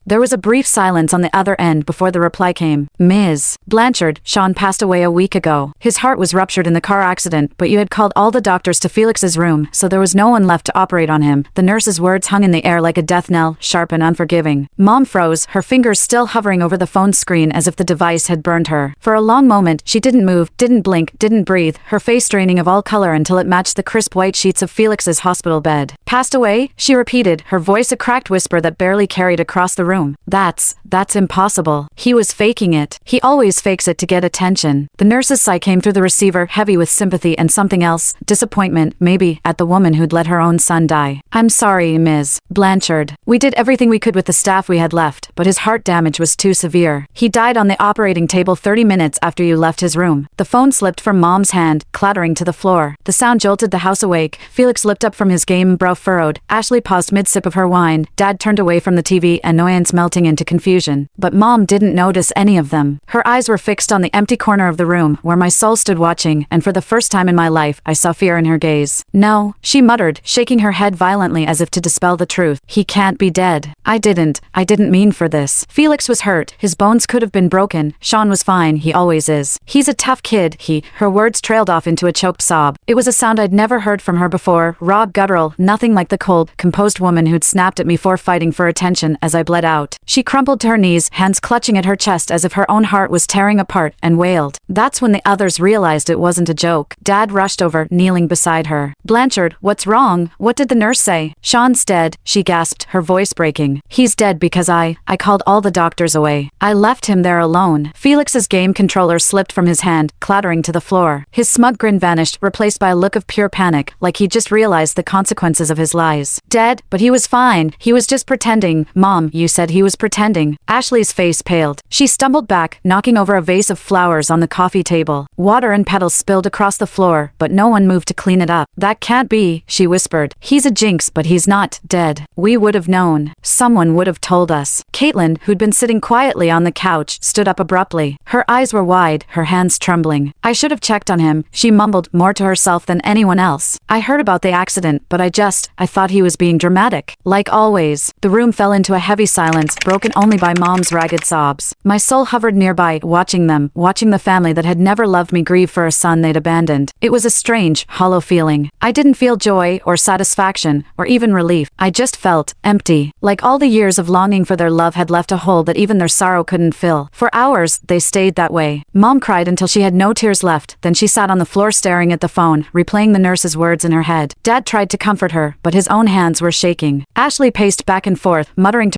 There was a brief silence on the other end before the reply came. Ms. Blanchard, Sean passed away a week ago. His heart was ruptured in the car accident, but you had called all the doctors to Felix's room, so there was no one left to operate on him. The nurse's words hung in the air like a death knell, sharp and unforgiving. Mom froze, her fingers still hovering over the phone screen as if the device had burned her. For a long moment, she didn't move, didn't blink, didn't breathe, her face draining of all color until it matched the crisp white sheets of Felix's hospital bed. Passed away? She repeated, her voice a cracked whisper that barely carried across the room. That's impossible. He was faking it. He always fakes it to get attention. The nurse's sigh came through the receiver, heavy with sympathy and something else, disappointment, maybe, at the woman who'd let her own son die. I'm sorry, Ms. Blanchard. We did everything we could with the staff we had left, but his heart damage was too severe. He died on the operating table 30 minutes after you left his room. The phone slipped from Mom's hand, clattering to the floor. The sound jolted the house awake. Felix looked up from his game, brow furrowed. Ashley paused mid-sip of her wine. Dad turned away from the TV, annoyance melting into confusion. But Mom didn't notice any of them. Her eyes were fixed on the empty corner of the room, where my soul stood watching, and for the first time in my life, I saw fear in her gaze. No, she muttered, shaking her head violently as if to dispel the truth. He can't be dead. I didn't mean for this. Felix was hurt. His bones could have been broken. Sean was fine. He always is. He's a tough kid. Her words trailed off into a choked sob. It was a sound I'd never heard from her before, raw, guttural, nothing like the cold, composed woman who'd snapped at me for fighting for attention as I bled out. She crumpled to her knees, hands clutching at her chest as if her own heart was tearing apart, and wailed. That's when the others realized it wasn't a joke. Dad rushed over, kneeling beside her. Blanchard, what's wrong? What did the nurse say? Sean's dead, she gasped, her voice breaking. He's dead because I called all the doctors away. I left him there alone. Felix's game controller slipped from his hand, clattering to the floor. His smug grin vanished, replaced by a look of pure panic, like he'd just realized the consequences of his lies. Dead? But he was fine. He was just pretending. Mom, you said he was pretending. Ashley's face paled. She stumbled back, knocking over a vase of flowers on the coffee table. Water and petals spilled across the floor, but no one moved to clean it up. That can't be, she whispered. He's a jinx, but he's not dead. We would have known. Someone would have told us. Caitlin, who'd been sitting quietly on the couch, stood up abruptly. Her eyes were wide, her hands trembling. I should have checked on him, she mumbled, more to herself than anyone else. I heard about the accident, but I thought he was being dramatic. Like always. The room fell into a heavy silence, broken only by Mom's ragged sobs. My soul hovered nearby, watching the family that had never loved me grieve for a son they'd abandoned. It was a strange, hollow feeling. I didn't feel joy, or satisfaction, or even relief. I just felt empty. Like all the years of longing for their love had left a hole that even their sorrow couldn't fill. For hours, they stayed that way. Mom cried until she had no tears left, then she sat on the floor staring at the phone, replaying the nurse's words in her head. Dad tried to comfort her, but his own hands were shaking. Ashley paced back and forth, muttering to